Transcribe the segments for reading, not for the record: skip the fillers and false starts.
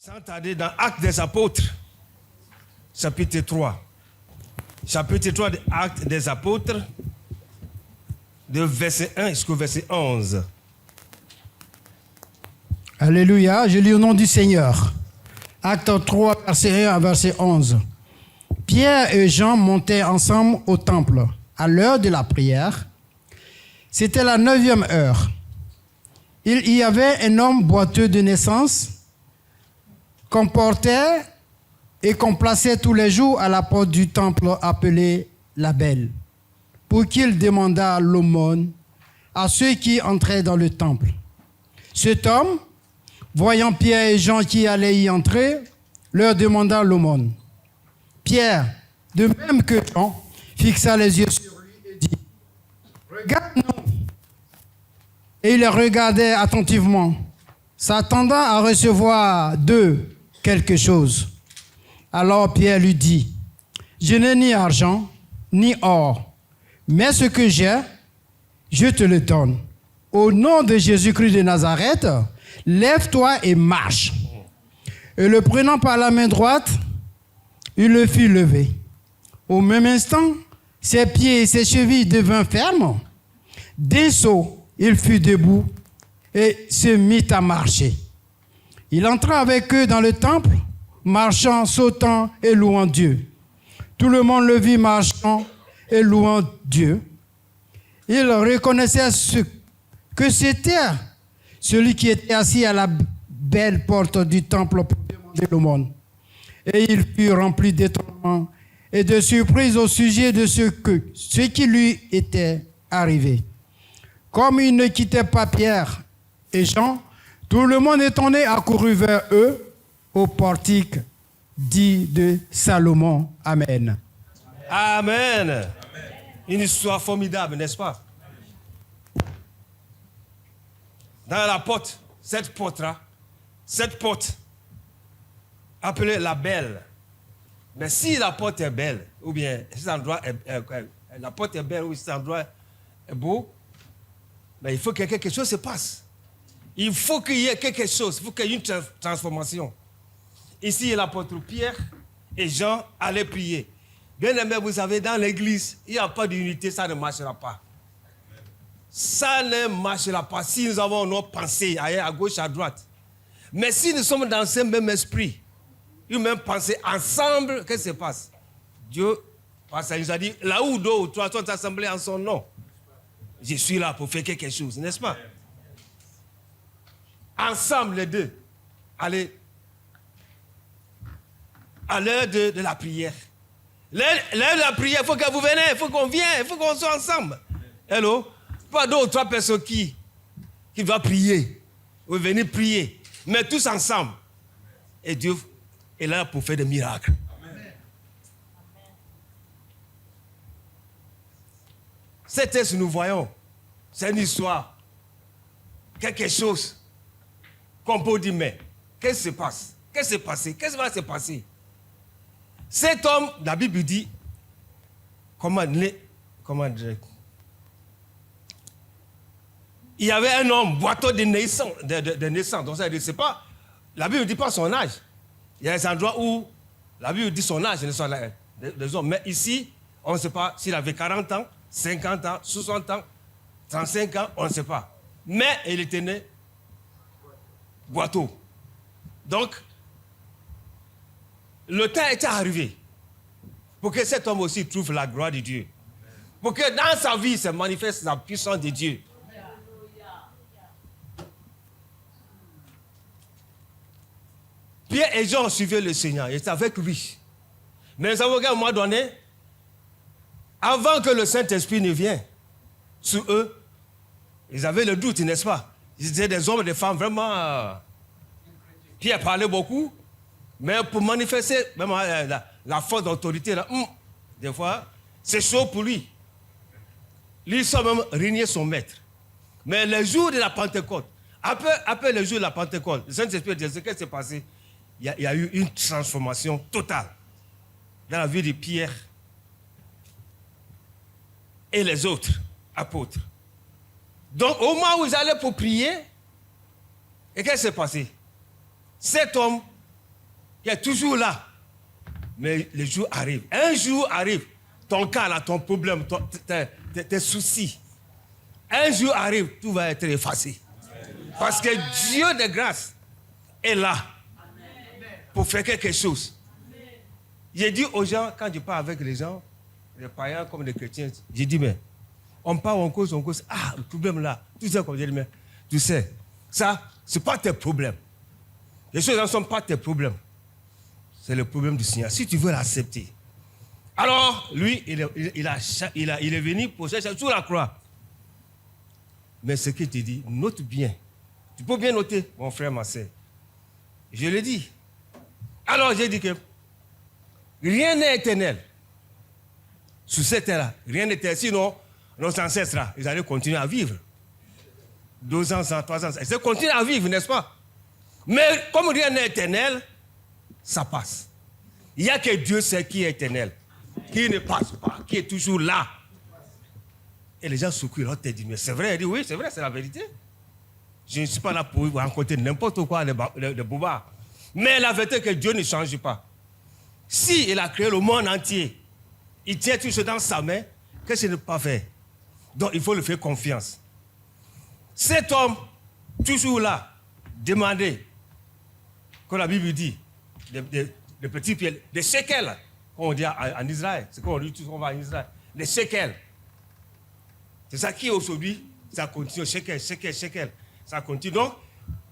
Sans tarder dans Actes des Apôtres, chapitre 3. Chapitre 3 de Actes des Apôtres, de verset 1 jusqu'au verset 11. Alléluia, je lis au nom du Seigneur. Acte 3, verset 1 à verset 11. Pierre et Jean montaient ensemble au temple à l'heure de la prière. C'était la 9e heure. Il y avait un homme boiteux de naissance qu'on portait et qu'on plaçait tous les jours à la porte du temple appelé la Belle, pour qu'il demandât l'aumône à ceux qui entraient dans le temple. Cet homme, voyant Pierre et Jean qui allaient y entrer, leur demanda l'aumône. Pierre, de même que Jean, fixa les yeux sur lui et dit, « Regarde-nous !» Et il les regardait attentivement, s'attendant à recevoir d'eux quelque chose. Alors Pierre lui dit, « Je n'ai ni argent, ni or, mais ce que j'ai, je te le donne. Au nom de Jésus-Christ de Nazareth, lève-toi et marche. » Et le prenant par la main droite, il le fit lever. Au même instant, ses pieds et ses chevilles devinrent fermes. D'un saut, il fut debout et se mit à marcher. Il entra avec eux dans le temple, marchant, sautant et louant Dieu. Tout le monde le vit marchant et louant Dieu. Il reconnaissait que c'était celui qui était assis à la belle porte du temple pour demander l'aumône. Et il fut rempli d'étonnement et de surprise au sujet de ce qui lui était arrivé. Comme il ne quittait pas Pierre et Jean, tout le monde étonné accourut vers eux au portique dit de Salomon. Amen. Amen. Amen. Une histoire formidable, n'est-ce pas? Dans la porte, cette porte-là, appelée la Belle. Mais si la porte est belle, ou bien cet endroit la porte est belle, ou cet endroit est beau, mais il faut que quelque chose se passe. Il faut qu'il y ait quelque chose, il faut qu'il y ait une transformation. Ici, l'apôtre Pierre et Jean allaient prier. Bien aimé, vous savez, dans l'église, il n'y a pas d'unité, ça ne marchera pas. Ça ne marchera pas si nous avons nos pensées à gauche, à droite. Mais si nous sommes dans ce même esprit, une même pensée ensemble, qu'est-ce qui se passe? Dieu, parce qu'il nous a dit, là où deux ou trois sont assemblés en son nom, je suis là pour faire quelque chose, n'est-ce pas? Ensemble, les deux, allez, à l'heure de la prière. L'heure de la prière, il faut que vous veniez, il faut qu'on vienne, il faut qu'on soit ensemble. Hello? Pas deux ou trois personnes qui doivent prier, ou venir prier, mais tous ensemble. Et Dieu est là pour faire des miracles. Amen. Cet texte, nous voyons, c'est une histoire, quelque chose qu'on peut dire, mais qu'est-ce qui se passe? Qu'est-ce qui s'est passé? Qu'est-ce qui va se passer? Cet homme, la Bible dit, comment dire, il y avait un homme boiteux de naissance. Donc ça ne dit pas, la Bible ne dit pas son âge. Il y a des endroits où la Bible dit son âge, des hommes. Mais ici, on ne sait pas s'il avait 40 ans, 50 ans, 60 ans, 35 ans, on ne sait pas. Mais il était né boiteux. Donc, le temps était arrivé pour que cet homme aussi trouve la gloire de Dieu. Pour que dans sa vie se manifeste la puissance de Dieu. Pierre et Jean suivaient le Seigneur, ils étaient avec lui. Mais nous savons qu'à un moment donné, avant que le Saint-Esprit ne vienne sur eux, ils avaient le doute, n'est-ce pas? Ils étaient des hommes et des femmes vraiment... Pierre parlait beaucoup, mais pour manifester même la force d'autorité, des fois, c'est chaud pour lui. Lui, il même régner son maître. Mais le jour de la Pentecôte, après le jour de la Pentecôte, le Saint-Esprit dit, ce qui s'est passé, il y a eu une transformation totale dans la vie de Pierre et les autres apôtres. Donc, au moment où ils allaient pour prier, et qu'est-ce qui s'est passé? Cet homme qui est toujours là. Mais les jours arrivent. Un jour arrive, ton cas là, ton problème, tes soucis. Un jour arrive, tout va être effacé. Parce que Dieu de grâce est là pour faire quelque chose. J'ai dit aux gens, quand je parle avec les gens, les païens comme les chrétiens, j'ai dit, mais on parle, on cause. Ah, le problème là, tout ça, comme j'ai dit, mais tu sais, ça, ce n'est pas tes problèmes. Les choses ne sont pas tes problèmes. C'est le problème du Seigneur. Si tu veux l'accepter. Alors, lui, il est venu pour chercher sur la croix. Mais ce qu'il te dit, note bien. Tu peux bien noter, mon frère, ma soeur. Je l'ai dit. Alors, j'ai dit que rien n'est éternel. Sur cette terre-là, rien n'est éternel. Sinon, nos ancêtres, là, ils allaient continuer à vivre. 2 ans, 3 ans, ils continuent à vivre, n'est-ce pas? Mais comme rien n'est éternel, ça passe. Il n'y a que Dieu seul qui est éternel, qui ne passe pas, qui est toujours là. Et les gens sourient, l'autre te dit, mais c'est vrai, il dit, oui, c'est vrai, c'est la vérité. Je ne suis pas là pour vous raconter n'importe quoi, de bobards. Mais la vérité est que Dieu ne change pas. Si il a créé le monde entier, il tient tout ce dans sa main, qu'est-ce qu'il n'a pas fait? Donc il faut lui faire confiance. Cet homme, toujours là, demandait, comme la Bible dit, des petits pieds, des shekels, comme on dit en Israël, c'est comme on dit tout on va en Israël, des shekels. C'est ça qui aujourd'hui, ça continue, shekel. Ça continue. Donc,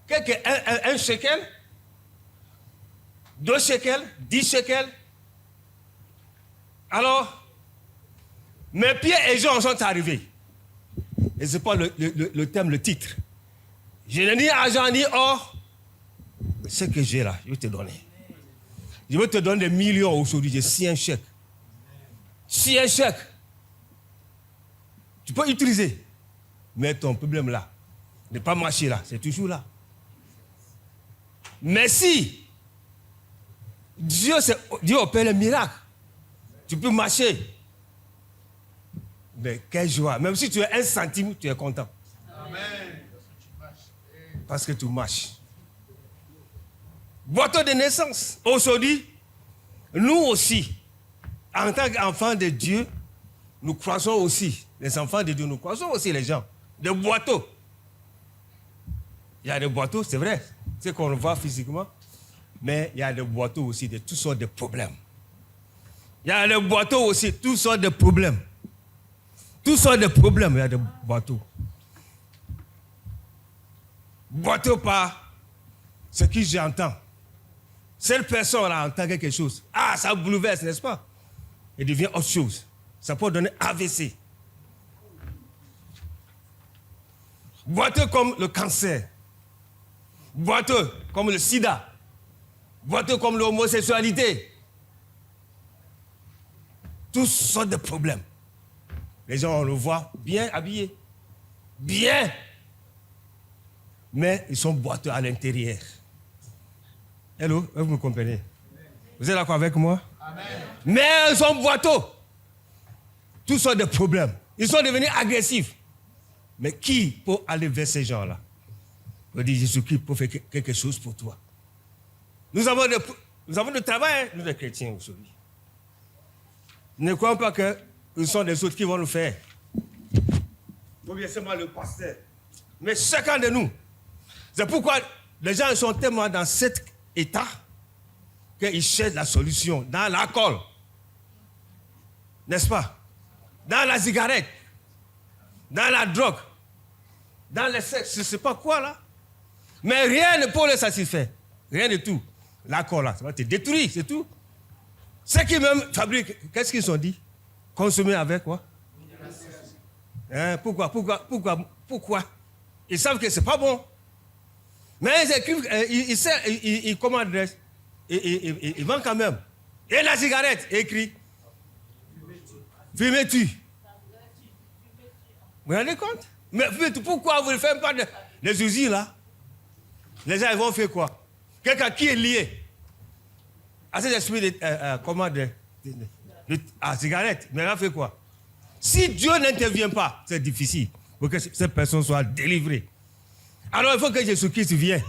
un shekel, 2 shekels, 10 shekels. Alors, mes pieds et Jean sont arrivés. Et c'est pas le thème, le titre. Je n'ai ni argent ni or. Mais ce que j'ai là, je vais te donner. Je vais te donner des millions aujourd'hui. J'ai 6 chèques. 6 chèques. Tu peux utiliser. Mais ton problème là, ne pas marcher là, c'est toujours là. Mais si Dieu opère le miracle, tu peux marcher. Mais quelle joie. Même si tu as 1 centime, tu es content. Amen. Parce que tu marches. Boîteau de naissance. Aujourd'hui, nous aussi, en tant qu'enfants de Dieu, nous croisons aussi, les enfants de Dieu, nous croisons aussi les gens. Des boîteaux. Il y a des boîteaux, c'est vrai, c'est qu'on le voit physiquement, mais il y a des boîteaux aussi de toutes sortes de problèmes. Il y a des boîteaux aussi, toutes sortes de problèmes. Toutes sortes de problèmes, il y a des boîteaux. Boîteau par ce que j'entends. Cette personne-là entend quelque chose. Ah, ça bouleverse, n'est-ce pas? Il devient autre chose. Ça peut donner AVC. Boiteux comme le cancer. Boiteux comme le sida. Boiteux comme l'homosexualité. Toutes sortes de problèmes. Les gens, on le voit bien habillés. Bien. Mais ils sont boiteux à l'intérieur. Hello, vous me comprenez? Vous êtes d'accord avec moi? Amen. Mais ils sont boiteux. Toutes sortes de problèmes. Ils sont devenus agressifs. Mais qui peut aller vers ces gens-là? Pour dire Jésus-Christ peut faire quelque chose pour toi. Nous avons du travail, nous les chrétiens aujourd'hui. Ne croyons pas que ce sont les autres qui vont nous faire. Ou bien seulement le pasteur. Mais chacun de nous. C'est pourquoi les gens sont tellement dans cet état qu'ils cherchent la solution dans l'alcool. N'est-ce pas? Dans la cigarette. Dans la drogue. Dans le sexe. Je ne sais pas quoi là. Mais rien ne peut les satisfaire. Rien de tout. L'alcool là, ça va te détruire, c'est tout. Ceux qui même fabriquent, qu'est-ce qu'ils ont dit? Consommer avec quoi? Hein, pourquoi? Ils savent que ce n'est pas bon. Mais ils écrivent, ils commandent, ils vendent quand même. Et la cigarette, écrit. Fumez-tu. Vous vous rendez compte? Mais pourquoi vous ne faites pas des usines là? Les gens ils vont faire quoi? Quelqu'un qui est lié à cet esprit de cigarette, mais il va faire quoi? Si Dieu n'intervient pas, c'est difficile pour que cette personne soit délivrée. Alors il faut que Jésus-Christ vienne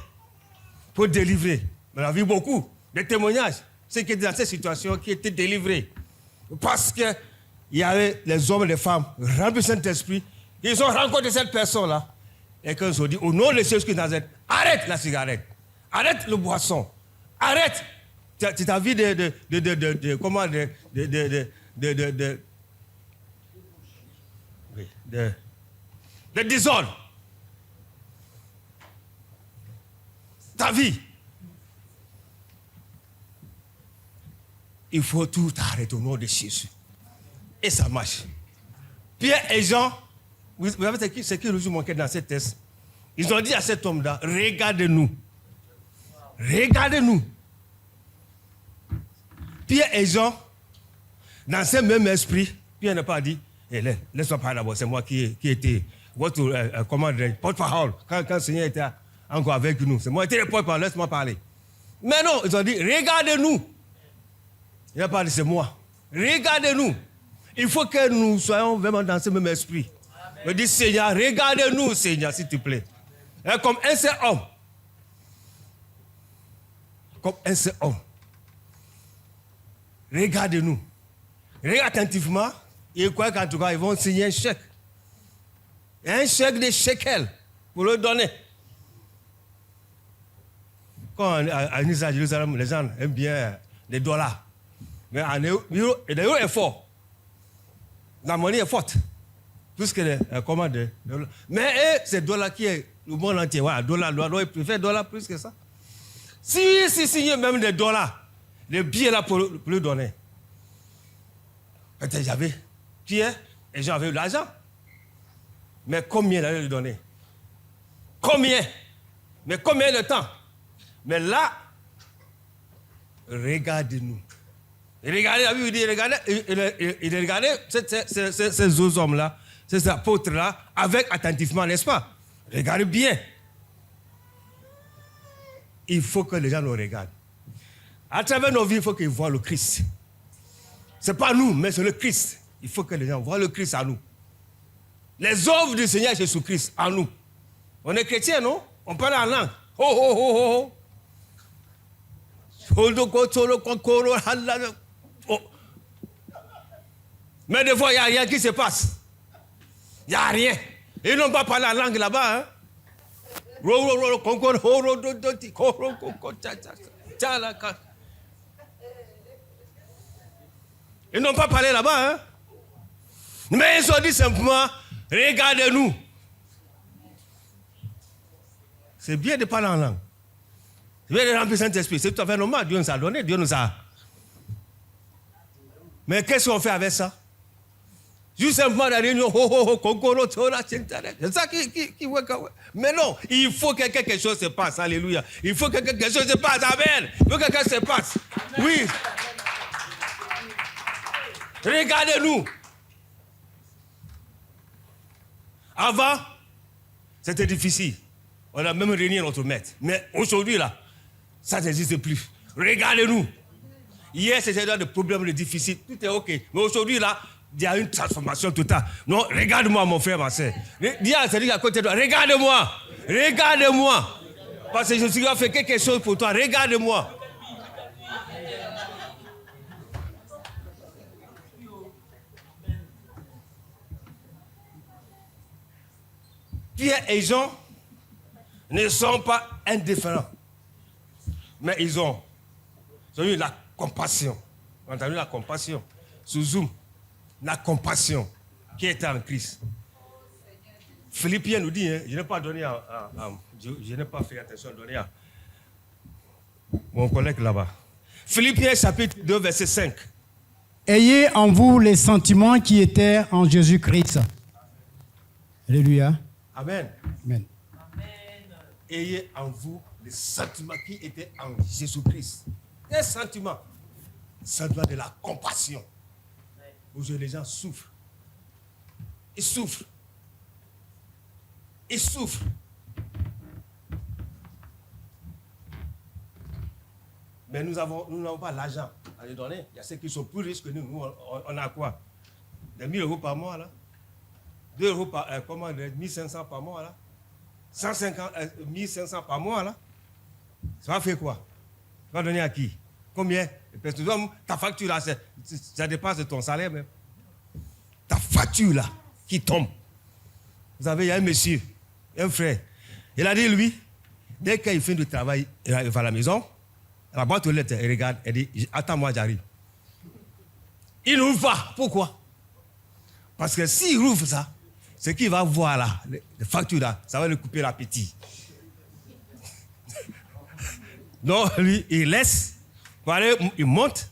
pour délivrer. On a vu beaucoup des témoignages, ceux qui étaient dans cette situation, qui étaient délivrés. Parce qu'il y avait les hommes et les femmes remplis du Saint-Esprit, ils ont rencontré cette personne-là, et qu'ils ont dit, au nom de Jésus Christ de Nazareth, arrête la cigarette, arrête le boisson, arrête ta vie de désordre. Ta vie. Il faut tout arrêter au nom de Jésus. Et ça marche. Pierre et Jean, vous savez ce qui résume mon cœur dans ce texte? Ils ont dit à cet homme-là, regardez-nous. Regardez-nous. Pierre et Jean, dans ce même esprit, Pierre n'a pas dit, laisse-moi parler d'abord, c'est moi qui étais votre porte-parole quand le Seigneur était encore avec nous. C'est moi qui étais le porte-parole, laisse-moi parler. Mais non, ils ont dit, regardez-nous. Il n'a pas dit, c'est moi. Regardez-nous. Il faut que nous soyons vraiment dans ce même esprit. Je dis, Seigneur, regardez-nous, Seigneur, s'il te plaît. Et comme un seul homme. Comme un seul homme. Regardez-nous. Regardez attentivement. Et quoi qu'en tout cas, ils vont signer un chèque. Un chèque de shekel pour le donner. Quand à Jérusalem, les gens aiment bien les dollars. Mais en euro, l'euro est fort. La monnaie est forte. Plus que les commandes. Mais c'est dollar qui est le monde entier. Voilà, dollar, ils préfèrent dollar plus que ça. Si signent même des dollars, les billets là pour le donner. Peut-être j'avais Pierre et j'avais eu l'argent. Mais combien il allait lui donner? Combien? Mais combien de temps? Mais là, regardez-nous. Regardez, la Bible dit, regardez ces deux hommes-là, ces apôtres-là, avec attentivement, n'est-ce pas? Regardez bien. Il faut que les gens nous regardent. À travers nos vies, il faut qu'ils voient le Christ. Ce n'est pas nous, mais c'est le Christ. Il faut que les gens voient le Christ en nous. Les œuvres du Seigneur Jésus-Christ en nous. On est chrétiens, non? On parle en langue. Oh, oh, oh, oh. Oh. Mais des fois, il n'y a rien qui se passe. Il n'y a rien. Ils n'ont pas parlé la langue là-bas. Hein? Ils n'ont pas parlé là-bas. Hein? Mais ils ont dit simplement, regardez-nous. C'est bien de parler en langue. C'est bien de remplir Saint-Esprit. C'est tout à fait normal. Dieu nous a donné. Dieu nous a. Mais qu'est-ce qu'on fait avec ça? Juste simplement la réunion, c'est ça qui mais non, il faut que quelque chose se passe. Alléluia. Il faut que quelque chose se passe. Amen. Il faut que quelque chose se passe. Oui. Regardez-nous. Avant, c'était difficile. On a même réuni notre maître. Mais aujourd'hui, là, ça n'existe plus. Regardez-nous. Hier, c'était des problèmes difficiles. Tout est OK. Mais aujourd'hui, là, il y a une transformation totale. Non, regarde-moi, mon frère, ma soeur. Dis à celui à côté de toi, regarde-moi. Regarde-moi. Parce que je suis fait quelque chose pour toi. Regarde-moi. Pierre et Jean ne sont pas indifférents. Mais ils ont eu la compassion. On a entendu la compassion. Sous Zoom. La compassion qui était en Christ. Philippiens nous dit, hein, je n'ai pas donné je n'ai pas fait attention à donner à mon collègue là-bas. Philippiens chapitre 2, verset 5. Ayez en vous les sentiments qui étaient en Jésus-Christ. Alléluia. Amen. Amen. Ayez en vous les sentiments qui étaient en Jésus-Christ. Quel sentiment? Le sentiment de la compassion. Aujourd'hui, les gens souffrent. Ils souffrent. Ils souffrent. Mais nous n'avons pas l'argent à les donner. Il y a ceux qui sont plus riches que nous. Nous, on a quoi? Des 1 000 euros par mois, là. 2 euros par mois, 1500 par mois, là. 1500 par mois, là. Ça va faire quoi? Ça va donner à qui? Combien? Ta facture là, ça dépasse de ton salaire même. Ta facture là, qui tombe. Vous savez, il y a un monsieur, un frère. Il a dit, lui, dès qu'il finit le travail, il va à la maison, à la boîte aux lettres, il regarde, il dit, attends-moi, j'arrive. Il n'ouvre pas. Pourquoi? Parce que s'il ouvre ça, ce qu'il va voir là, les factures là, ça va lui couper l'appétit. Donc, lui, il laisse, il monte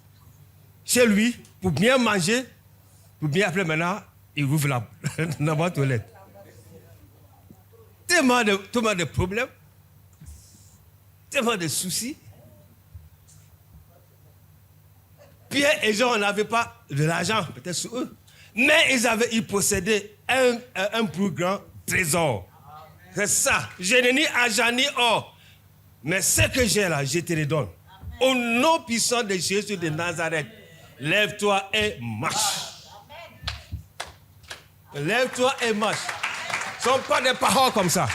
chez lui pour bien manger, pour bien après maintenant, il ouvre la boîte aux lettres. Tellement de problèmes, tellement de soucis. Pierre et Jean n'avaient pas de l'argent, peut-être sur eux, mais ils possédaient un plus grand trésor. C'est ça. Je n'ai ni argent ni or, mais ce que j'ai là, je te le donne. Au nom puissant de Jésus de Nazareth, lève-toi et marche. Lève-toi et marche. Ce ne sont pas des paroles comme ça,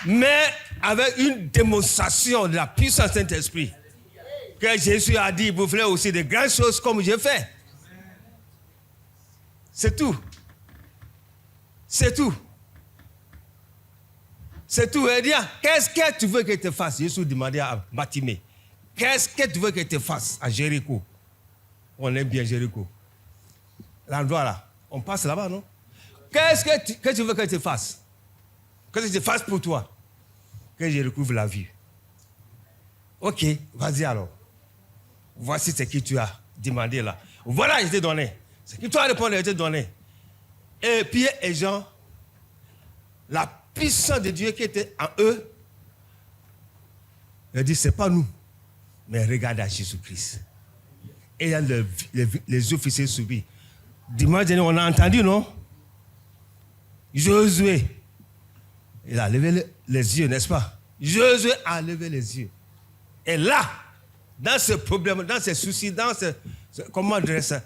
mais avec une démonstration de la puissance de Saint-Esprit. Que Jésus a dit, vous ferez aussi de grandes choses comme je fais. C'est tout. C'est tout. C'est tout. Il dit, qu'est-ce que tu veux que je te fasse? Jésus demandait à Bartimée. Qu'est-ce que tu veux que je te fasse à Jéricho? On aime bien Jéricho. L'endroit là. On passe là-bas, non? Qu'est-ce que tu veux que je te fasse? Que je te fasse pour toi? Que je recouvre la vue. Ok, vas-y alors. Voici ce que tu as demandé là. Voilà, je t'ai donné. Ce que tu as répondu, je t'ai donné. Et Pierre et Jean, la puissance de Dieu qui était en eux, il dit, ce n'est pas nous, mais regarde à Jésus-Christ. Et il y a les officiers subis. Dimanche dernier, on a entendu, non? Josué, il a levé les yeux, n'est-ce pas? Josué a levé les yeux. Et là, dans ce problème, dans ces soucis, dans comment dire ça,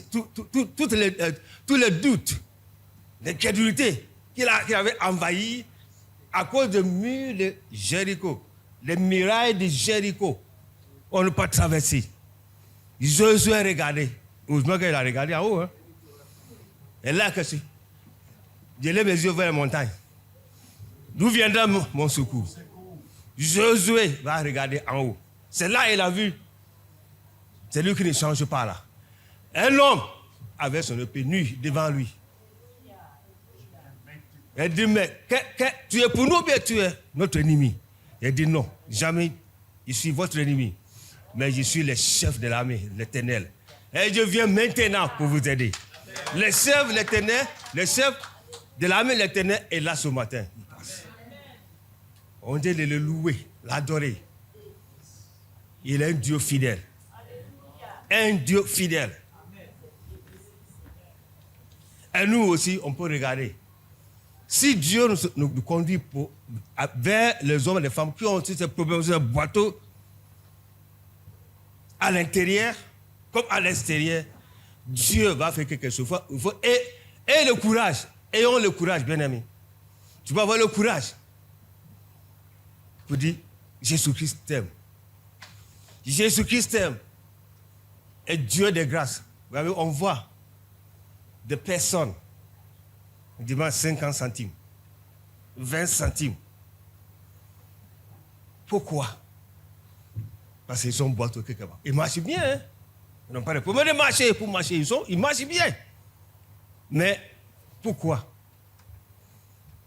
tous les doutes, l'incrédulité qu'il avait envahi à cause des murs de Jéricho, les murailles de Jéricho, on ne peut pas traverser. Josué a regardé. Heureusement qu'il a regardé en haut. Hein. Et là, qu'est-ce que je lève mes yeux vers la montagne. D'où viendra mon secours? Josué va regarder en haut. C'est là qu'il a vu. C'est lui qui ne change pas là. Un homme avec son épée nue devant lui. Il dit, mais tu es pour nous ou bien tu es notre ennemi? Il dit, non, jamais je suis votre ennemi. Mais je suis le chef de l'armée, l'Éternel. Et je viens maintenant pour vous aider. Le chef de l'Éternel, le chef de l'armée, l'Éternel est là ce matin. Il passe. On dit de le louer, l'adorer. Il est un Dieu fidèle. Un Dieu fidèle. Et nous aussi, on peut regarder. Si Dieu nous conduit vers les hommes et les femmes qui ont aussi ces problèmes, ces bateaux, à l'intérieur comme à l'extérieur, Dieu va faire quelque chose. Et le courage. Ayons le courage, bien-aimés. Tu vas avoir le courage pour dire, Jésus-Christ t'aime. Jésus-Christ t'aime. Et Dieu de grâce. Vous voyez, on voit des personnes qui demandent 50 centimes, 20 centimes. Pourquoi? Parce qu'ils sont boiteux quelque part. Ils marchent bien. Hein? Ils n'ont pas de problème de marcher. Pour marcher, ils marchent bien. Mais pourquoi?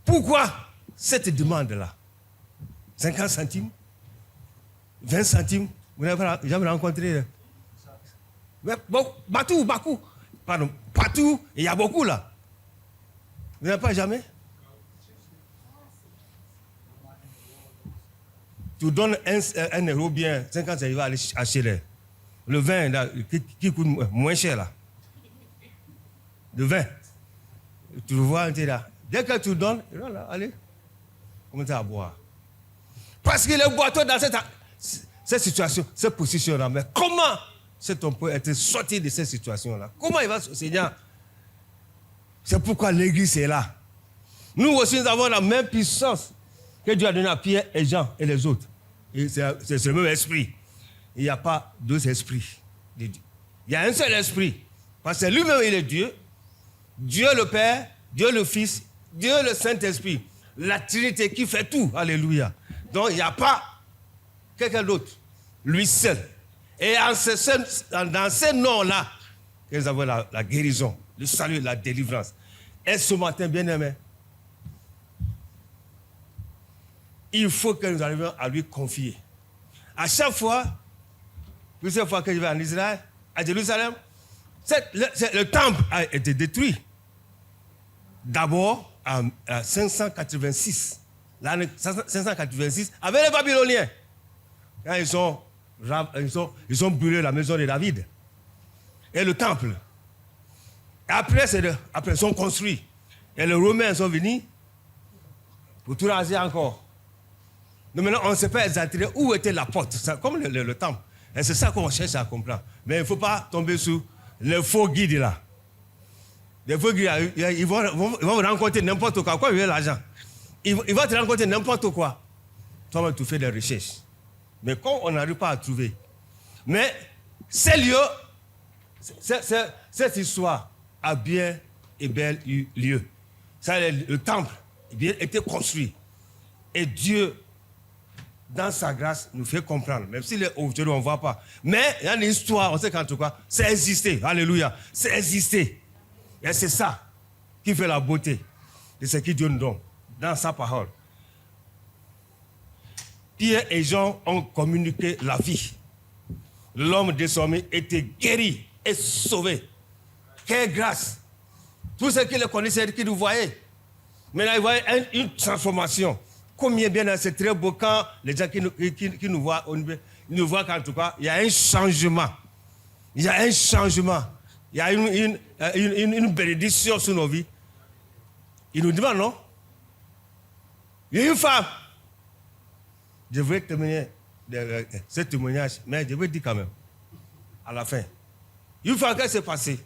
Pourquoi cette demande-là? 50 centimes? 20 centimes? Vous n'avez jamais rencontré? Mais partout, pardon, partout, il y a beaucoup là. Vous n'avez pas jamais? Tu donnes un euro bien, 50 il va aller acheter le vin là, qui coûte moins cher là. Le vin. Tu le vois, là. Dès que tu donnes, là, allez, commence à boire. Parce qu'il est boiteux dans cette situation, cette position-là. Mais comment cet homme peut être sorti de cette situation-là? Comment il va, Seigneur? C'est pourquoi l'église est là. Nous aussi, nous avons la même puissance que Dieu a donnée à Pierre et Jean et les autres. Et c'est le même esprit. il n'y a pas deux esprits de Dieu. Il y a un seul esprit. Parce que lui-même, il est Dieu. Dieu le Père, Dieu le Fils, Dieu le Saint-Esprit. La Trinité qui fait tout. Alléluia. Donc, il n'y a pas quelqu'un d'autre. Lui seul. Et dans ces noms-là, que nous avons la guérison, le salut, la délivrance. Et ce matin, bien-aimé, il faut que nous arrivions à lui confier. À chaque fois, plusieurs fois que je vais en Israël, à Jérusalem, le temple a été détruit. D'abord, en 586. L'année 586, avec les Babyloniens. Quand ils ont brûlé la maison de David. Et le temple. Après, ils ont construit. Et les Romains sont venus pour tout raser encore. Donc maintenant, on ne sait pas exactement où était la porte. C'est comme le temple. Et c'est ça qu'on cherche à comprendre. Mais il ne faut pas tomber sous les faux guides là. Les faux guides, ils vont vous rencontrer n'importe quoi. Quoi, il veut l'argent. Ils vont te rencontrer n'importe quoi. Toi-même, tu fais des recherches. Mais quand on n'arrive pas à trouver. Mais ces lieux, cette histoire a bien et bel eu lieu. Ça, le temple était construit. Et Dieu, dans sa grâce, nous fait comprendre. Même si aujourd'hui, on ne voit pas. Mais il y a une histoire, on sait qu'en tout cas, c'est existé. Alléluia. C'est existé. Et c'est ça qui fait la beauté de ce que Dieu nous donne dans sa parole. Pierre et Jean ont communiqué la vie. L'homme désormais était guéri et sauvé. Quelle grâce! Tous ceux qui le connaissaient, qui nous voyaient, maintenant ils voyaient une transformation. Combien bien c'est très beau quand les gens qui nous voient, ils nous voient qu'en tout cas, il y a un changement. Il y a un changement. Il y a une bénédiction sur nos vies. Ils nous demandent, non? Il y a une femme. Je voulais terminer ce témoignage, mais je vais dire quand même, à la fin. Une fois qu'elle s'est passée,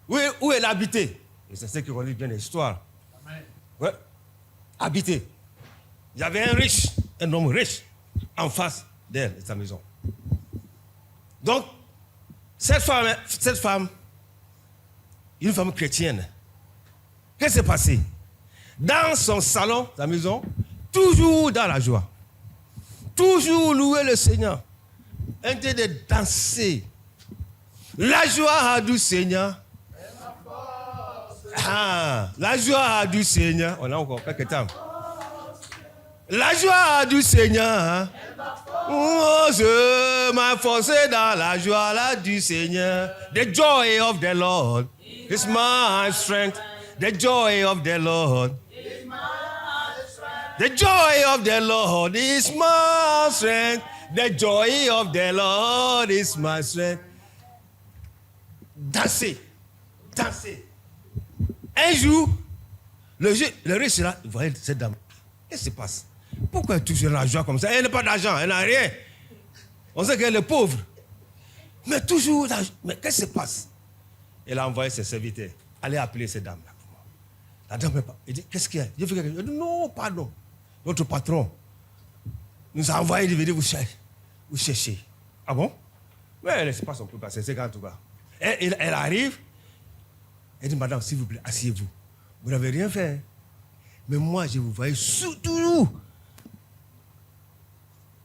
où elle habitait, et c'est ce qui relie bien l'histoire. Ouais, habité. Il y avait un homme riche, en face d'elle, de sa maison. Donc, cette femme, une femme chrétienne, qu'est-ce qui s'est passé? Dans son salon, sa maison, toujours dans la joie. Toujours louer le Seigneur. Un temps de danser. La joie a du Seigneur. Ah, la joie a du Seigneur. On a encore quelques temps. La joie du Seigneur. Hein? Oh, je m'enfonce dans la joie là du Seigneur. The joy of the Lord is my strength. The joy of the Lord. The joy of the Lord is my strength. The joy of the Lord is my strength. Dansez. Dansez. Un jour, le riche là, vous voyez cette dame. Qu'est-ce qui se passe? Pourquoi elle touche la joie comme ça? Elle n'a pas d'argent, elle n'a rien. On sait qu'elle est pauvre. Mais toujours, mais qu'est-ce qui se passe? Elle a envoyé ses serviteurs. Allez appeler cette dame-là. La dame n'est pas. Elle dit, qu'est-ce qu'il y a? Il dit, non, pardon. Notre patron nous a envoyé de venir vous chercher. Ah bon? Mais elle ne sait pas son peu passer, c'est quand tout cas. Elle arrive. Elle dit, madame, s'il vous plaît, asseyez-vous. Vous n'avez rien fait. Mais moi, je vous voyais toujours.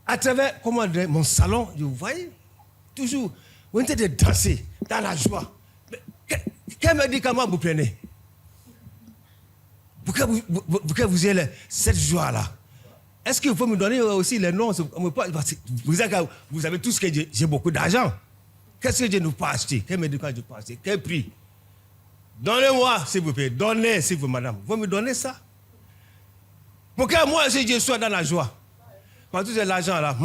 À travers mon salon, je vous voyais toujours. Vous êtes de danser dans la joie. Mais quel médicament vous prenez? Pourquoi vous avez cette joie-là? Est-ce qu'il faut me donner aussi les noms? Vous avez tout ce que j'ai beaucoup d'argent. Qu'est-ce que je ne peux pas acheter? Quel médicament je ne peux pas acheter? Quel prix? Donnez-moi, s'il vous plaît. Donnez, s'il vous plaît, madame. Vous me donnez ça? Pourquoi moi, si je sois dans la joie? Parce que j'ai l'argent là,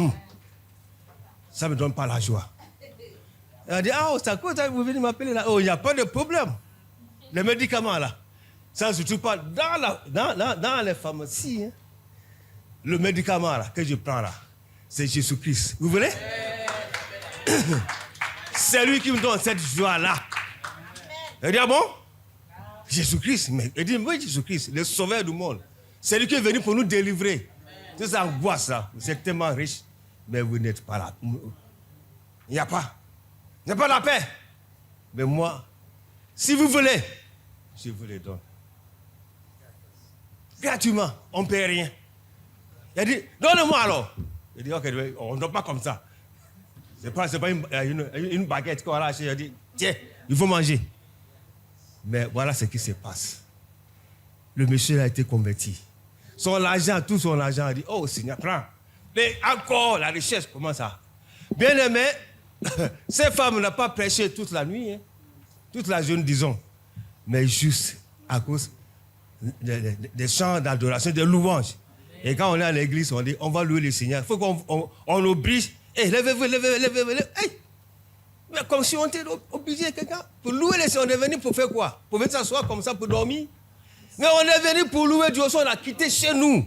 ça ne me donne pas la joie. Elle a dit, ah, c'est à cause que vous venez m'appeler là. Oh, il n'y a pas de problème. Les médicaments là. Ça ne se trouve pas dans les pharmacies. Hein. Le médicament là, que je prends là, c'est Jésus-Christ. Vous voulez? C'est lui qui me donne cette joie-là. Elle dit, ah bon? Jésus-Christ. Mais elle dit, oui, Jésus-Christ, le sauveur du monde. C'est lui qui est venu pour nous délivrer. Toute cette angoisse là, c'est tellement riche. mais vous n'êtes pas là. Il n'y a pas la paix. Mais moi, si vous voulez, je vous les donne. Gratuitement, on ne paie rien. Il a dit, donne-moi alors. Il dit, ok, on ne donne pas comme ça. Ce n'est pas une baguette qu'on a lâchée. Il a dit, tiens, il faut manger. Mais voilà ce qui se passe. Le monsieur a été converti. Son argent, tout son argent, a dit, oh Seigneur, prends. Mais encore, la richesse, comment ça? Bien aimé, ces femmes n'ont pas prêché toute la nuit, hein, toute la journée, disons, mais juste à cause des chants d'adoration, des louanges. Et quand on est à l'église, on dit, on va louer le Seigneur. Il faut qu'on oblige. Hey, levez-vous. Hey. Mais comme si on était obligé quelqu'un pour louer le Seigneur. On est venu pour faire quoi? Pour venir s'asseoir comme ça pour dormir? Mais on est venu pour louer Dieu. On a quitté chez nous.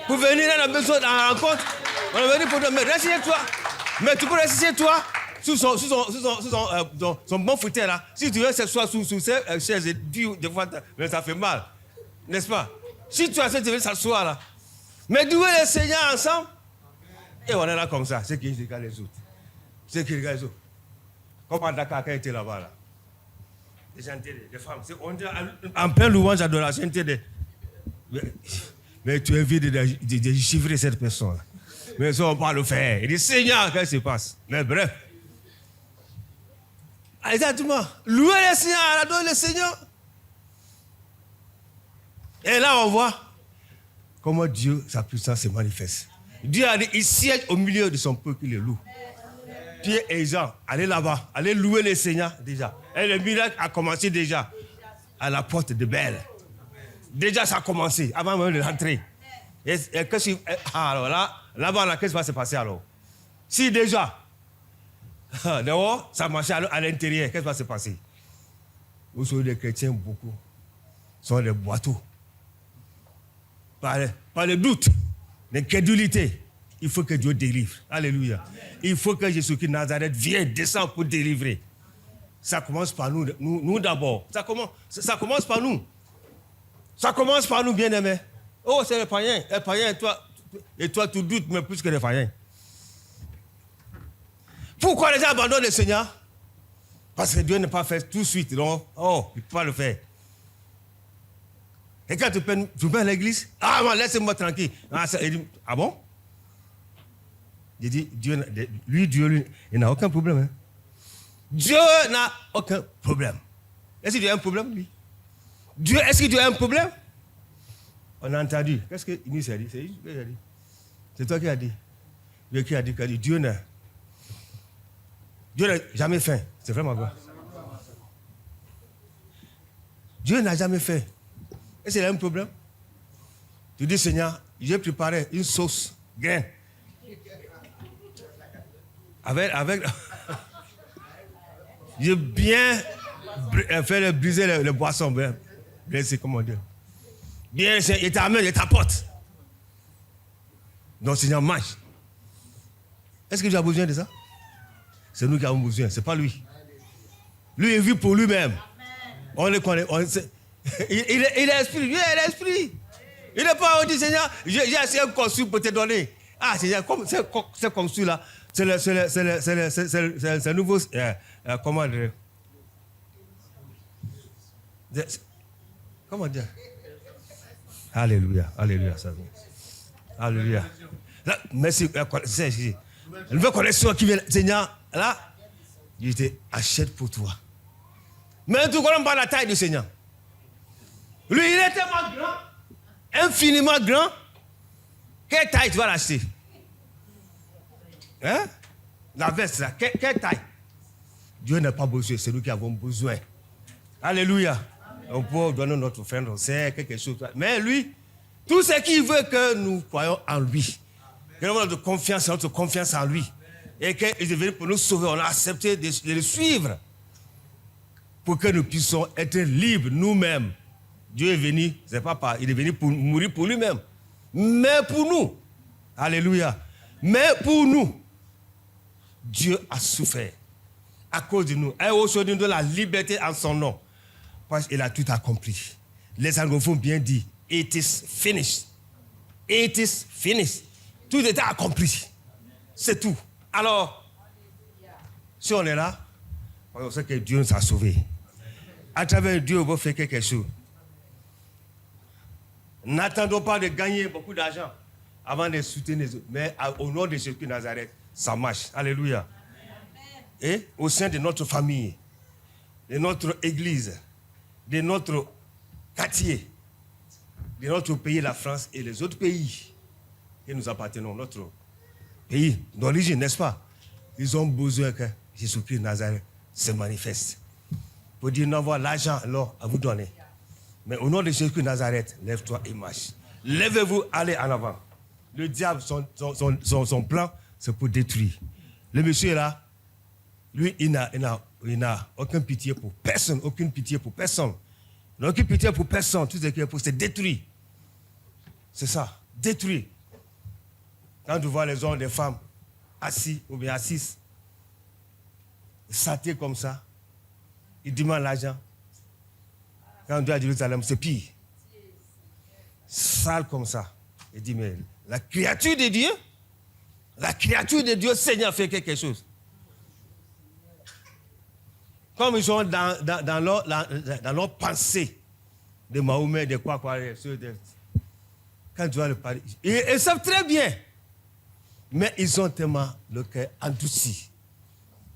Pour venir à la maison, à la rencontre. On est venu pour dormir. Mais reste-toi. Mais tu peux rester chez toi, sous son bon fauteuil là. Si tu veux s'asseoir sous ces chaises, des fois, mais ça fait mal. N'est-ce pas? Si tu as tu veux s'asseoir là. Mais louer le Seigneur ensemble. Et on est là comme ça. C'est qui regarde les autres. C'est qui regarde les autres. Comme à Dakar, quand il était là-bas là. Les gens, des femmes. On dit en plein louange, adoration, mais tu invites de chiffrer cette personne. Mais ça, on ne va pas le faire. Il dit, Seigneur, qu'est-ce qui se passe? Mais bref. Exactement. Louer le Seigneur, adorer le Seigneur. Et là, on voit comment Dieu, sa puissance se manifeste. Dieu a dit, il siège au milieu de son peuple qui le loue. Pierre et Jean, allez là-bas, allez louer le Seigneur déjà. Et le miracle a commencé déjà à la porte de Belle. Déjà, ça a commencé avant même de rentrer. Alors là-bas, qu'est-ce qui va se passer alors? Si déjà, dehors, ça marchait à l'intérieur, qu'est-ce qui va se passer? Vous savez, les chrétiens, beaucoup, sont des boiteaux. Par le doute, l'incrédulité, il faut que Dieu délivre. Alléluia. Il faut que Jésus-Christ de Nazareth vienne, descende pour délivrer. Ça commence par nous d'abord. Ça commence par nous. Ça commence par nous, bien-aimés. Oh, c'est les païens. Les païens, et toi, tu doutes, mais plus que les païens. Pourquoi les gens abandonnent le Seigneur? Parce que Dieu n'a pas fait tout de suite. Non? Oh, il ne peut pas le faire. Et quand tu peux à l'église, laissez-moi tranquille. Il dit, ah bon? Il dit, Dieu, il n'a aucun problème. Hein? Dieu n'a aucun problème. Est-ce que Dieu a un problème, lui? Est-ce que Dieu a un problème? On a entendu. Qu'est-ce que Inès a dit? C'est toi qui as dit. Dieu qui a dit Dieu n'a jamais fait. C'est vraiment vrai. Dieu n'a jamais fait. Est-ce qu'il y a un problème? Tu dis, Seigneur, j'ai préparé une sauce graine. Avec j'ai bien fait briser les boissons. C'est comment dire. Bien, il t'amène, il t'apporte. Donc, Seigneur, mange. Est-ce que tu as besoin de ça? C'est nous qui avons besoin, ce n'est pas lui. Lui, il vit pour lui-même. On le connaît. Il est esprit, lui, il est esprit. Il n'est pas, on dit, Seigneur, j'ai assez un conçu pour te donner. Ah, Seigneur, c'est conçu là, c'est le nouveau. Comment dire? Comment dire? Alléluia, alléluia, ça vient. Alléluia. Là, merci. Une nouvelle connexion qui vient, Seigneur, là, il te achète pour toi. Mais tu ne connais pas la taille du Seigneur. Lui, il est tellement grand, infiniment grand. Quelle taille tu vas l'acheter? Hein? La veste, là, quelle taille? Dieu n'a pas besoin, c'est nous qui avons besoin. Alléluia. On peut donner notre frère, on sait quelque chose. Mais lui, tout ce qu'il veut que nous croyons en lui. Que nous avons notre confiance en lui. Et qu'il est venu pour nous sauver. On a accepté de le suivre. Pour que nous puissions être libres nous-mêmes. Dieu est venu, il est venu pour mourir pour lui-même. Mais pour nous. Alléluia. Mais pour nous. Dieu a souffert. À cause de nous. Et aujourd'hui, nous donne la liberté en son nom. Parce qu'il a tout accompli. Les anglophones bien dit, it is finished. It is finished. Tout était accompli. C'est tout. Alors, si on est là, on sait que Dieu nous a sauvés. À travers Dieu, on va faire quelque chose. N'attendons pas de gagner beaucoup d'argent avant de soutenir les autres. Mais au nom de Jésus de Nazareth, ça marche. Alléluia. Et au sein de notre famille, de notre église, de notre quartier, de notre pays, la France et les autres pays que nous appartenons, notre pays d'origine, n'est-ce pas? Ils ont besoin que Jésus-Christ de Nazareth se manifeste. Pour dire, non, voilà l'argent alors à vous donner. Mais au nom de Jésus-Christ de Nazareth, lève-toi et marche. Lèvez-vous, allez en avant. Le diable, son plan, c'est pour détruire. Le monsieur est là, lui, il n'a aucune pitié pour personne, aucune pitié pour personne. Il n'a aucune pitié pour personne. Tout ce qu'il est pour, c'est détruire. C'est ça, détruire. Quand tu vois les hommes, les femmes assis ou bien assises, satés comme ça, ils demandent l'argent. Quand on doit à Jérusalem, c'est pire. Sale comme ça. Il dit, mais la créature de Dieu, Seigneur, fait quelque chose. Comme ils sont dans leur pensée de Mahomet, de quoi, quand tu vois le pari, ils savent très bien. Mais ils ont tellement le cœur endurci.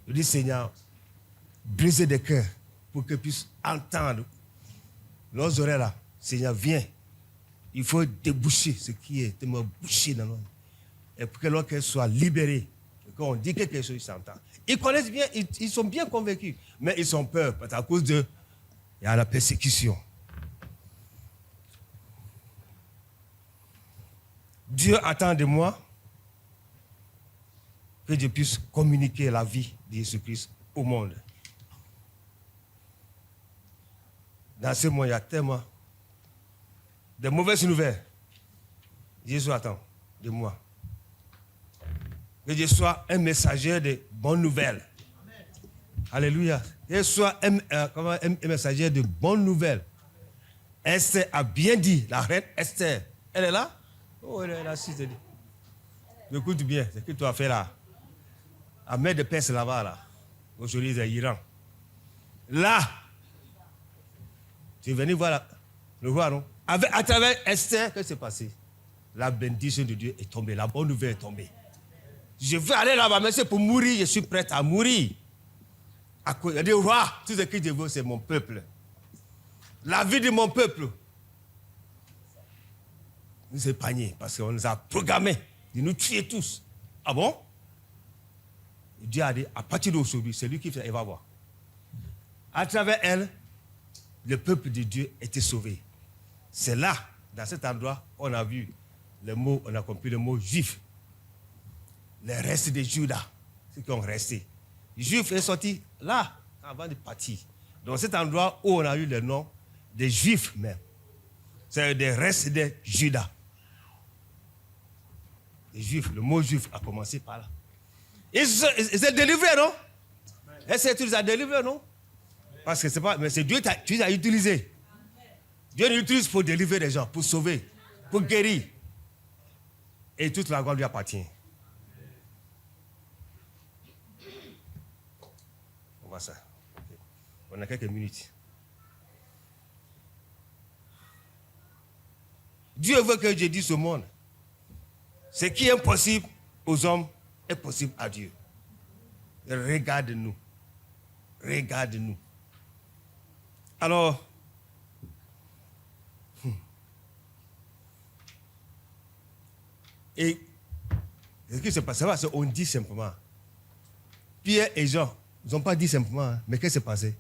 Je dis, Seigneur, brisez des cœurs pour qu'ils puissent entendre. Leurs oreilles là, Seigneur, viens. Il faut déboucher ce qui est tellement bouché dans nos. Et pour que leur cœur soit libéré. Quand on dit quelque chose, ils s'entendent. Ils connaissent bien, ils sont bien convaincus. Mais ils ont peur parce qu'à cause de. Il y a la persécution. Dieu attend de moi que je puisse communiquer la vie de Jésus-Christ au monde. Dans ce monde, il y a tellement de mauvaises nouvelles. Jésus attend de moi que je sois un messager de bonnes nouvelles. Amen. Alléluia. Que je sois un messager de bonnes nouvelles. Amen. Esther a bien dit, la reine Esther. Elle est là? Oh, elle est là, si, c'est dit. Écoute bien, ce que tu as fait là. À mettre de Perse là-bas, là. Aujourd'hui, c'est l'Iran. Là, tu es venu voir le roi, non? À travers Esther, qu'est-ce qui s'est passé? La bénédiction de Dieu est tombée, la bonne nouvelle est tombée. Je veux aller là-bas, mais c'est pour mourir, je suis prête à mourir. Il y a des rois, tout ce que je veux, c'est mon peuple. La vie de mon peuple. Nous épargnés, parce qu'on nous a programmés de nous tuer tous. Ah bon? Dieu a dit, à partir d'aujourd'hui, c'est lui qui fait, il va voir. À travers elle, le peuple de Dieu était sauvé. C'est là, dans cet endroit, on a vu le mot, on a compris le mot juif. Les restes de Judas, ceux qui ont resté. Juif est sorti là, avant de partir. Dans cet endroit où on a eu le nom des juifs même. C'est des restes de Judas. Les juifs, le mot juif a commencé par là. Ils sont délivrés, non? Est-ce que tu les as délivrés, non? Parce que c'est pas, mais c'est Dieu qui t'a utilisé. Dieu l'utilise pour délivrer les gens, pour sauver, pour guérir. Et toute la gloire lui appartient. On voit ça. Okay. On a quelques minutes. Dieu veut que je dise au monde, ce qui est impossible aux hommes est possible à Dieu. Regarde-nous. Regarde-nous. Alors, et ce qui se passe, c'est qu'on dit simplement. Pierre et Jean, ils n'ont pas dit simplement, hein, mais qu'est-ce qui s'est passé?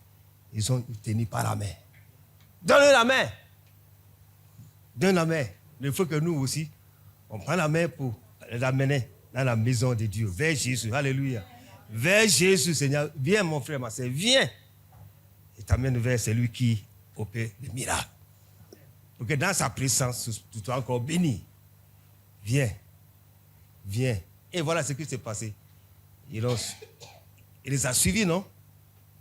Ils ont tenu par la main. Donne la main. Donne la main. Il faut que nous aussi, on prenne la main pour l'amener dans la maison de Dieu, vers Jésus. Alléluia. Vers Jésus, Seigneur. Viens, mon frère, ma soeur, viens. Et t'amène vers celui qui opère les miracles. Pour que dans sa présence, tu sois encore béni. Viens. Viens. Et voilà ce qui s'est passé. Il les a suivis, non?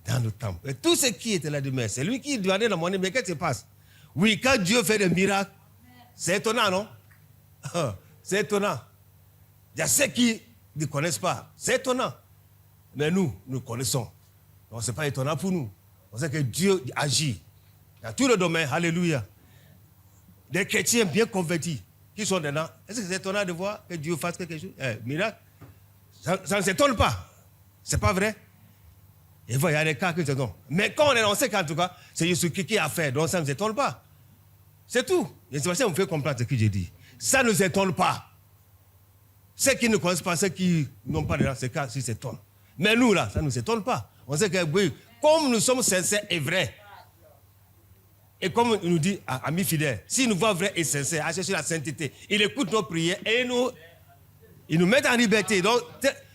Dans le temple. Et tout ce qui était là demain, c'est lui qui demandait la monnaie. Mais qu'est-ce qui se passe? Oui, quand Dieu fait des miracles, c'est étonnant, non? C'est étonnant. Il y a ceux qui ne connaissent pas. C'est étonnant. Mais nous connaissons. Donc, ce n'est pas étonnant pour nous. On sait que Dieu agit dans tous les domaines. Alléluia. Des chrétiens bien convertis qui sont dedans. Est-ce que c'est étonnant de voir que Dieu fasse quelque chose? Miracle. Ça ne s'étonne pas. Ce n'est pas vrai. Et voilà, il y a des cas que c'est non. Mais quand on sait qu'en tout cas, c'est Jésus-Christ qui a fait. Donc ça ne nous étonne pas. C'est tout. Et c'est pour ça qu'on me fait comprendre ce que j'ai dit. Ça ne nous étonne pas. Ceux qui ne connaissent pas, ceux qui n'ont pas de ces cas, ils s'étonnent. Mais nous, là, ça ne nous étonne pas. On sait que, oui, comme nous sommes sincères et vrais, et comme il nous dit, amis fidèles, s'il nous voit vrai et sincère, à chercher la sainteté, il écoute nos prières et il nous met en liberté. Donc,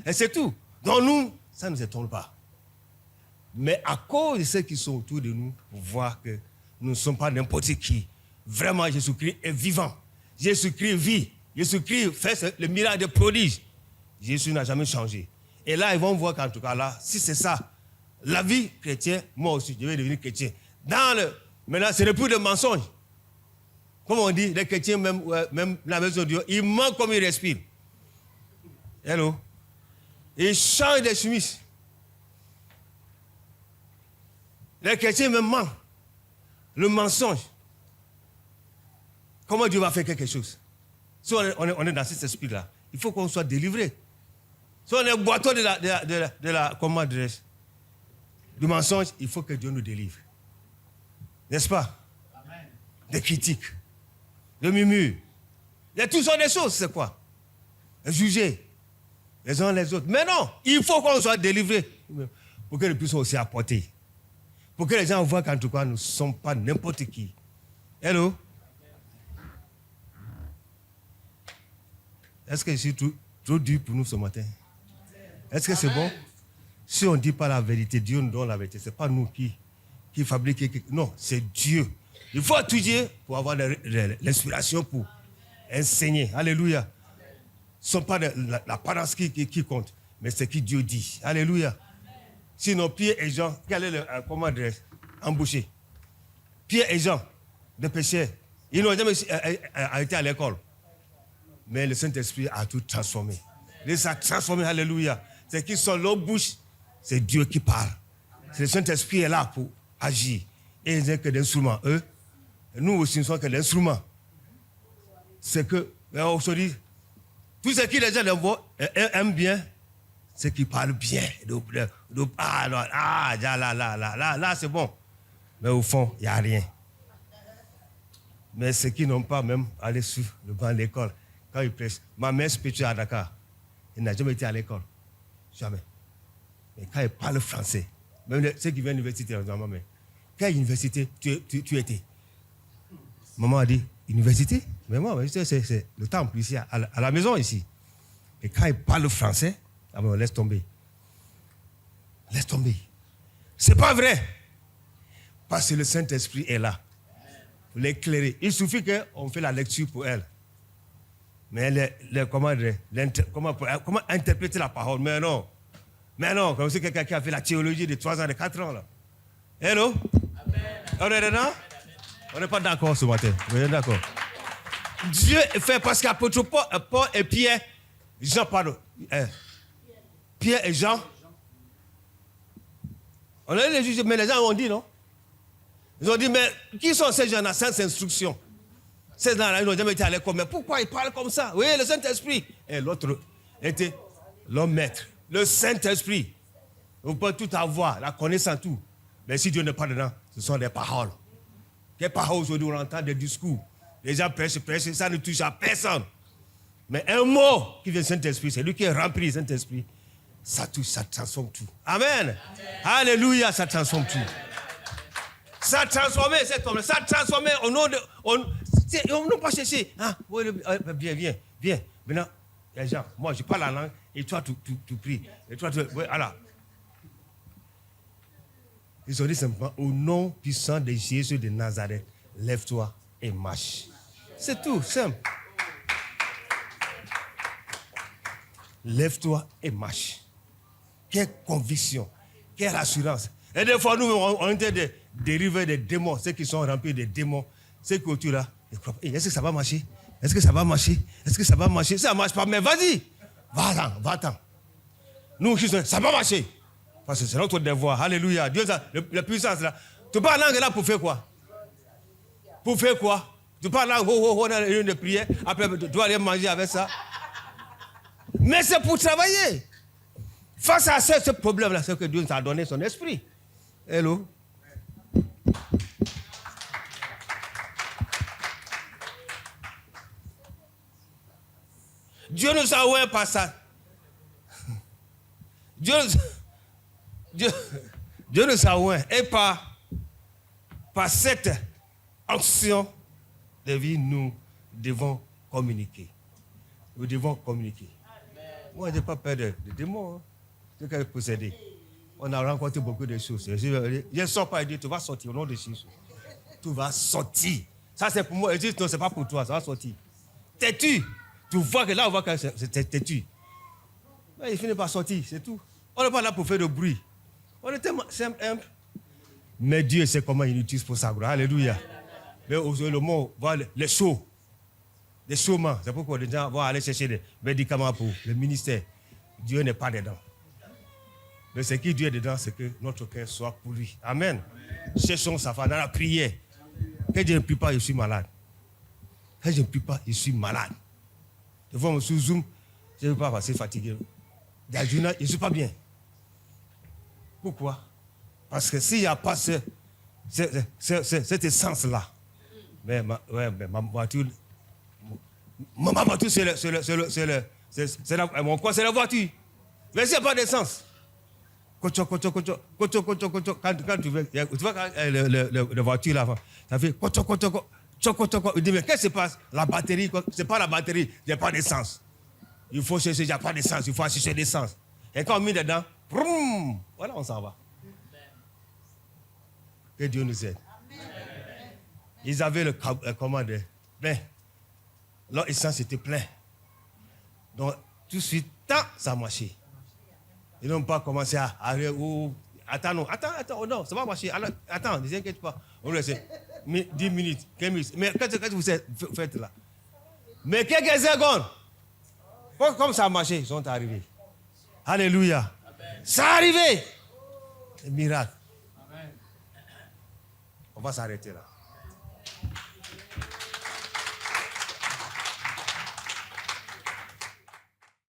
et c'est tout. Donc nous, ça ne nous étonne pas. Mais à cause de ceux qui sont autour de nous, pour voir que nous ne sommes pas n'importe qui. Vraiment, Jésus-Christ est vivant. Jésus-Christ vit. Jésus-Christ fait le miracle de prodige. Jésus n'a jamais changé. Et là, ils vont voir qu'en tout cas, là, si c'est ça, la vie chrétienne, moi aussi, je vais devenir chrétien. Maintenant, ce n'est plus de mensonges. Comme on dit, les chrétiens, même la maison de Dieu, ils mentent comme ils respirent. Hello? Ils changent de chemise. Les chrétiens même mentent. Le mensonge. Comment Dieu va faire quelque chose? Si on est dans cet esprit-là, il faut qu'on soit délivré. Si on est boiteux de la comment dirais-je, du mensonge, il faut que Dieu nous délivre. N'est-ce pas? Amen. Des critiques, des murmures. Il y a toutes sortes de choses, c'est quoi? Juger les uns les autres. Mais non, il faut qu'on soit délivré pour que nous puissions aussi apporter. Pour que les gens voient qu'en tout cas, nous ne sommes pas n'importe qui. Hello? Est-ce que je suis trop dur pour nous ce matin? Est-ce que c'est bon? Si on ne dit pas la vérité, Dieu nous donne la vérité. Ce n'est pas nous qui fabriquons. Non, c'est Dieu. Il faut étudier pour avoir l'inspiration pour enseigner. Alléluia. Ce ne sont pas l'apparence qui compte, mais c'est ce que Dieu dit. Alléluia. Sinon, Pierre et Jean, quel est le comment dire, embauché? Pierre et Jean, des pécheurs, ils n'ont jamais été à l'école. Mais le Saint-Esprit a tout transformé. Il a transformé, alléluia. C'est qu'ils sont leur bouche, c'est Dieu qui parle. C'est le Saint-Esprit est là pour agir. Et ils sont que l'instrument. Eux, nous aussi, nous sommes que l'instrument. C'est que, aujourd'hui, tout ce qui les gens aiment bien, c'est qu'ils parlent bien. Là, c'est bon. Mais au fond, il n'y a rien. Mais ceux qui n'ont pas même allé sur le banc de l'école, quand ils prêchent, ma mère spirituelle à Dakar, elle n'a jamais été à l'école. Jamais. Mais quand elle parle français, même ceux qui viennent à l'université, ils disent, maman, quelle université tu étais? Maman a dit, université? Mais moi, c'est le temple ici, à la maison ici. Et quand elle parle français, ah ben, laisse tomber. Laisse tomber. C'est pas vrai. Parce que le Saint-Esprit est là. Pour l'éclairer. Il suffit qu'on fait la lecture pour elle. Mais comment interpréter la parole? Mais non. Comme c'est quelqu'un qui a fait la théologie de 3 ans, de 4 ans. Là. Hello? Amen. On est dedans? On n'est pas d'accord ce matin. On est d'accord. Dieu fait parce qu'apôtre Paul et Pierre, Jean, pardon. Pierre et Jean. On a les juges, mais les gens ont dit non. Ils ont dit, mais qui sont ces gens-là sans instruction? Ces gens-là, ils n'ont jamais été à l'école. Mais pourquoi ils parlent comme ça? Oui, le Saint-Esprit. Et l'autre était l'homme maître. Le Saint-Esprit. On peut tout avoir, la connaissance, tout. Mais si Dieu n'est pas dedans, ce sont des paroles. Quelles paroles aujourd'hui on entend des discours? Les gens prêchent, ça ne touche à personne. Mais un mot qui vient du Saint-Esprit, c'est lui qui est rempli du Saint-Esprit. Ça touche, ça transforme tout. Amen. Alléluia, ça transforme tout. Ça a transformé cet homme. Ça a transformé au nom de... On n'a pas cherché. Ah, viens. Maintenant, les gens, moi je parle la langue et toi tu pries. Et toi voilà. Ils ont dit simplement, au nom puissant de Jésus de Nazareth, lève-toi et marche. C'est tout, simple. Lève-toi et marche. Quelle conviction, quelle assurance. Et des fois, nous, on était dérivés des démons, ceux qui sont remplis de démons, ceux qui autour là, est-ce que ça va marcher? Est-ce que ça va marcher? Est-ce que ça va marcher? Ça ne marche pas, mais vas-y. Va-t'en. Nous, Christ, ça va marcher. Parce que c'est notre devoir. Alléluia. Dieu, la puissance là. Tu parles langue là pour faire quoi? Pour faire quoi? Tu parles langue, dans la réunion de prière. Après, tu dois aller manger avec ça. Mais c'est pour travailler. Face à ce problème-là, c'est que Dieu nous a donné son esprit. Hello. Dieu nous a ouvert par ça. Dieu nous a ouvert. Et par cette action de vie, nous devons communiquer. Nous devons communiquer. Moi, je n'ai pas peur de démons. Hein. C'est qu'elle est possédée. On a rencontré beaucoup de choses. Je ne sors pas et dis, tu vas sortir au nom de Jésus. Tu vas sortir. Ça, c'est pour moi. Je dis, non, ce n'est pas pour toi, ça va sortir. Têtu. Tu vois que là, on voit que c'est têtu. Mais il finit par sortir, c'est tout. On n'est pas là pour faire de bruit. On est tellement simple, humble. Mais Dieu sait comment il utilise pour sa gloire. Alléluia. Mais le monde voit les shows. Les chômeurs. C'est pourquoi les gens vont aller chercher des médicaments pour le ministère. Dieu n'est pas dedans. Mais ce qui Dieu est dedans, c'est que notre cœur soit pour lui. Amen. Cherchons sa femme dans la prière. Quand je ne prie pas, je suis malade. Quand je ne prie pas, je suis malade. Des fois, on sous Zoom, je ne veux pas passer fatigué. Dans la journée, je ne suis pas bien. Pourquoi? Parce que s'il n'y a pas cette essence-là, mais ma voiture, mon voiture, c'est la voiture. Mais s'il n'y a pas d'essence, quand tu vois la voiture là, ça fait il dit, mais qu'est-ce qui se passe? La batterie, c'est pas la batterie, il n'y a pas d'essence. Il faut chercher, il n'y a pas d'essence, il faut chercher d'essence. Et quand on met dedans, voilà, on s'en va. Que Dieu nous aide. Ils avaient le commande plein. Leur essence était plein. Donc, tout de suite, ça a marché. Ils n'ont pas commencé à attends, oh non, ça va marcher. Attends, ne t'inquiète pas. On laisse 10 minutes, 15 minutes. Mais qu'est-ce que vous faites là? Mais quelques secondes, comme ça a marché, ils sont arrivés. Alléluia. Amen. Ça a arrivé. Un miracle. Amen. On va s'arrêter là.